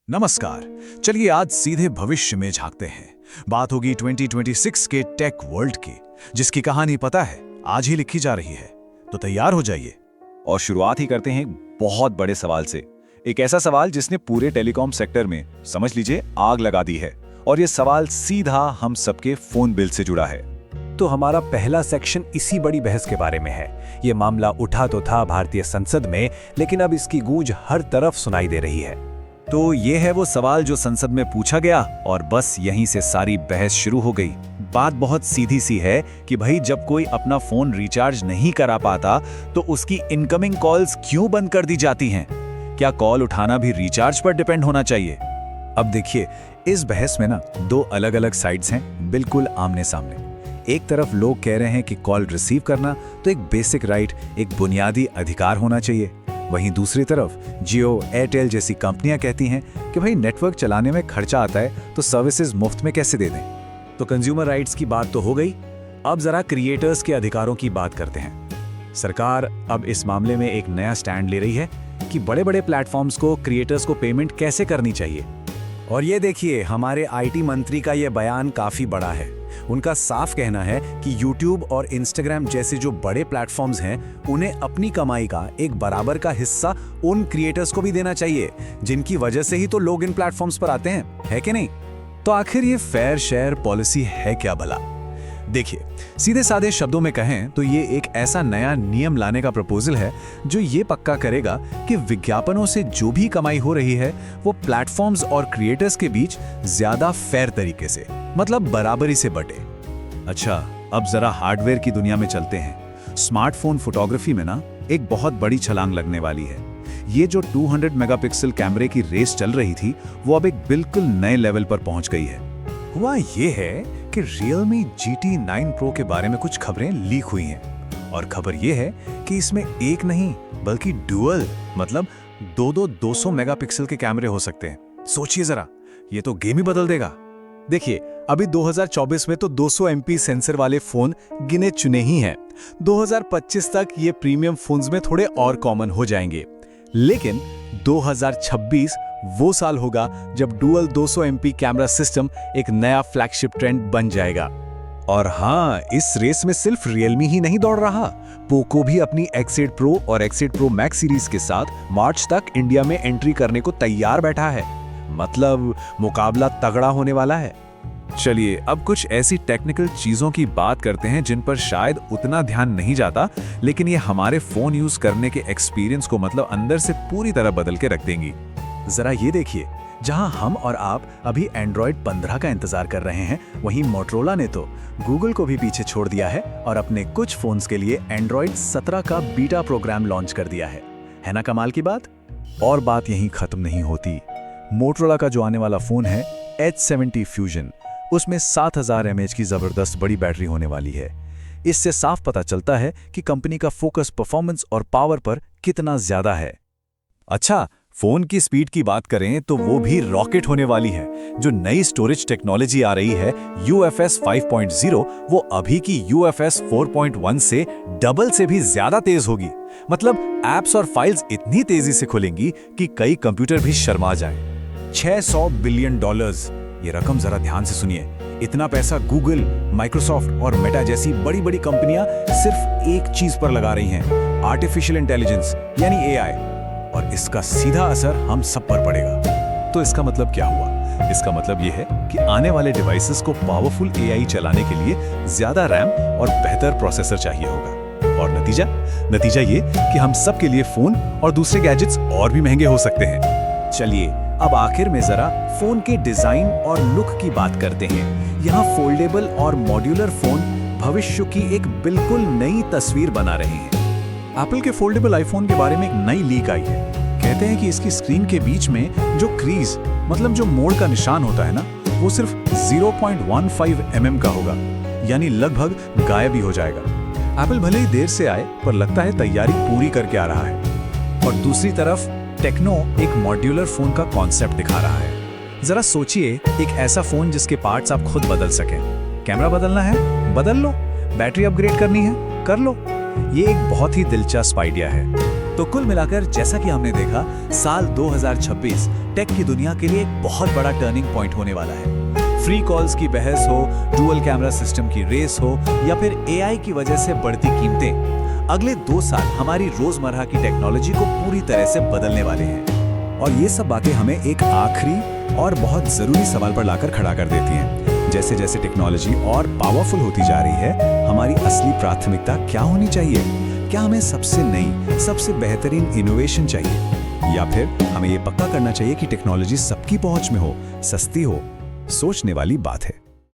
नमस्कार। चलिए आज सीधे भविष्य में झांकते हैं। बात होगी 2026 के टेक वर्ल्ड की, जिसकी कहानी पता है आज ही लिखी जा रही है। तो तैयार हो जाइए। और शुरुआत ही करते हैं एक बहुत बड़े सवाल से। एक ऐसा सवाल जिसने पूरे टेलीकॉम सेक्टर में समझ लीजिए आग लगा दी है। और ये सवाल सीधा हम सबके फोन बिल से जुड़ा है। तो हमारा पहला सेक्शन इसी बड़ी बहस के बारे में है। ये मामला उठा तो था भारतीय संसद में, लेकिन अब इसकी गूंज हर तरफ सुनाई दे रही है। तो ये है वो सवाल जो संसद में पूछा गया और बस यहीं से सारी बहस शुरू हो गई। बात बहुत सीधी सी है कि भाई जब कोई अपना फोन रिचार्ज नहीं करा पाता तो उसकी इनकमिंग कॉल्स क्यों बंद कर दी जाती हैं? क्या कॉल उठाना भी रिचार्ज पर डिपेंड होना चाहिए? अब देखिए, इस बहस में ना दो अलग अलग साइड्स हैं, बिल्कुल आमने सामने। एक तरफ लोग कह रहे हैं कि कॉल रिसीव करना तो एक बेसिक राइट, एक बुनियादी अधिकार होना चाहिए। वहीं दूसरी तरफ जियो, एयरटेल जैसी कंपनियां कहती हैं कि भाई नेटवर्क चलाने में खर्चा आता है तो सर्विसेज मुफ्त में कैसे दे दें। तो कंज्यूमर राइट्स की बात तो हो गई, अब जरा क्रिएटर्स के अधिकारों की बात करते हैं। सरकार अब इस मामले में एक नया स्टैंड ले रही है कि बड़े बड़े प्लेटफॉर्म्स को क्रिएटर्स को पेमेंट कैसे करनी चाहिए। और ये देखिए, हमारे आईटी मंत्री का ये बयान काफी बड़ा है। उनका साफ कहना है कि YouTube और Instagram जैसे जो बड़े प्लेटफॉर्म्स हैं, उन्हें अपनी कमाई का एक बराबर का हिस्सा उन क्रिएटर्स को भी देना चाहिए, जिनकी वजह से ही तो लोग इन प्लेटफॉर्म्स पर आते हैं, है कि नहीं? तो आखिर ये फेयर शेयर पॉलिसी है क्या भला? देखिए, सीधे साधे शब्दों में कहें तो ये एक ऐसा नया नियम लाने का प्रपोजल है जो ये पक्का करेगा कि विज्ञापनों से जो भी कमाई हो रही है वो प्लेटफॉर्म्स और क्रिएटर्स के बीच ज्यादा फेयर तरीके से, मतलब बराबरी से बटे। अच्छा, अब जरा हार्डवेयर की दुनिया में चलते हैं। स्मार्टफोन फोटोग्राफी में ना एक बहुत बड़ी छलांग लगने वाली है। ये जो 200 मेगापिक्सल कैमरे की रेस चल रही थी वो अब एक बिल्कुल नए लेवल पर पहुंच गई है। हुआ ये है कि Realme GT9 Pro के बारे में कुछ खबरें लीक हुई हैं, और खबर ये है कि इसमें एक नहीं बल्कि डुअल, मतलब दो 200 मेगापिक्सल के कैमरे हो सकते हैं। सोचिए जरा, ये तो गेम ही बदल देगा। देखिए, अभी 2024 में तो 200 MP सेंसर वाले फोन गिने चुने ही हैं। 2025 तक ये प्रीमियम फोन्स में थोड़े और कॉमन हो जाएंगे, लेकिन 2026 वो साल होगा जब डुअल 200 MP कैमरा सिस्टम एक नया फ्लैगशिप ट्रेंड बन जाएगा। और हाँ, इस रेस में सिर्फ Realme ही नहीं दौड़ रहा, पोको भी अपनी X8 Pro और X8 Pro Max सीरीज के साथ मार्च तक इंडिया में एंट्री करने को तैयार बैठा है। मतलब मुकाबला तगड़ा होने वाला है। चलिए अब कुछ ऐसी टेक्निकल चीजों की बात करते हैं जिन पर शायद उतना ध्यान नहीं जाता, लेकिन ये हमारे फोन यूज करने के एक्सपीरियंस को मतलब अंदर से पूरी तरह बदल के रख देंगी। जरा ये देखिए, जहां हम और आप अभी Android 15 का इंतजार कर रहे हैं, वहीं मोटरोला ने तो गूगल को भी पीछे छोड़ दिया है और अपने कुछ फोन्स के लिए Android 17 का बीटा प्रोग्राम लॉन्च कर दिया है ना कमाल की बात? और बात यहीं खत्म नहीं होती। मोटरोला का जो आने वाला फोन है H70 फ्यूजन, उसमें 7000 mAh की जबरदस्त बड़ी बैटरी होने वाली है। इससे साफ पता चलता है कि कंपनी का फोकस परफॉर्मेंस और पावर पर कितना ज्यादा है। अच्छा, फोन की स्पीड की बात करें तो वो भी रॉकेट होने वाली है। जो नई स्टोरेज टेक्नोलॉजी आ रही है UFS 5.0, वो अभी की UFS 4.1 से डबल से भी ज्यादा तेज होगी। मतलब एप्स और फाइल्स इतनी तेजी से खुलेंगी कि कई कंप्यूटर भी शर्मा जाएं। $600 बिलियन, ये रकम जरा ध्यान से सुनिए। इतना पैसा गूगल, माइक्रोसॉफ्ट और मेटा जैसी बड़ी बड़ी कंपनियां सिर्फ एक चीज पर लगा रही हैं, आर्टिफिशियल इंटेलिजेंस यानी AI, और इसका सीधा असर हम सब पर पड़ेगा। तो इसका मतलब क्या हुआ? इसका मतलब यह है कि आने वाले डिवाइसेस को पावरफुल AI चलाने के लिए ज्यादा रैम और बेहतर प्रोसेसर चाहिए होगा। और नतीजा ये कि हम सब के लिए फोन और दूसरे गैजेट्स और भी महंगे हो सकते हैं। चलिए अब आखिर में जरा फोन के डिजाइन और लुक की बात करते हैं। यहाँ फोल्डेबल और मॉड्यूलर फोन भविष्य की एक बिल्कुल नई तस्वीर बना रहे हैं। एप्पल के फोल्डेबल आईफोन के बारे में एक नई लीक आई है। कहते हैं कि इसकी स्क्रीन के बीच में जो क्रीज, मतलब जो मोड़ का निशान होता है ना, वो सिर्फ 0.15 mm का होगा, यानी लगभग गायब ही हो जाएगा। एप्पल भले ही देर से आए, पर लगता है तैयारी पूरी करके आ रहा है। और दूसरी तरफ टेक्नो एक मॉड्यूलर फोन का कॉन्सेप्ट दिखा रहा है। जरा सोचिए, एक ऐसा फोन जिसके पार्ट्स आप खुद बदल सकें। कैमरा बदलना है, बदल लो। बैटरी अपग्रेड करनी है, कर लो। ये एक बहुत ही दिलचस्प आइडिया है। तो कुल मिलाकर जैसा कि हमने देखा, साल 2026 टेक की दुनिया के लिए एक बहुत बड़ा टर्निंग पॉइंट होने वाला है। फ्री कॉल्स की बहस हो, डुअल कैमरा सिस्टम की रेस हो या फिर एआई की वजह से बढ़ती कीमतें, अगले 2 साल हमारी रोजमर्रा की टेक्नोलॉजी को पूरी तरह से बदलने वाले हैं। और ये सब बातें हमें एक आखिरी और बहुत जरूरी सवाल पर लाकर खड़ा कर देती हैं। जैसे जैसे टेक्नोलॉजी और पावरफुल होती जा रही है, हमारी असली प्राथमिकता क्या होनी चाहिए? क्या हमें सबसे नई, सबसे बेहतरीन इनोवेशन चाहिए, या फिर हमें ये पक्का करना चाहिए कि टेक्नोलॉजी सबकी पहुंच में हो, सस्ती हो? सोचने वाली बात है।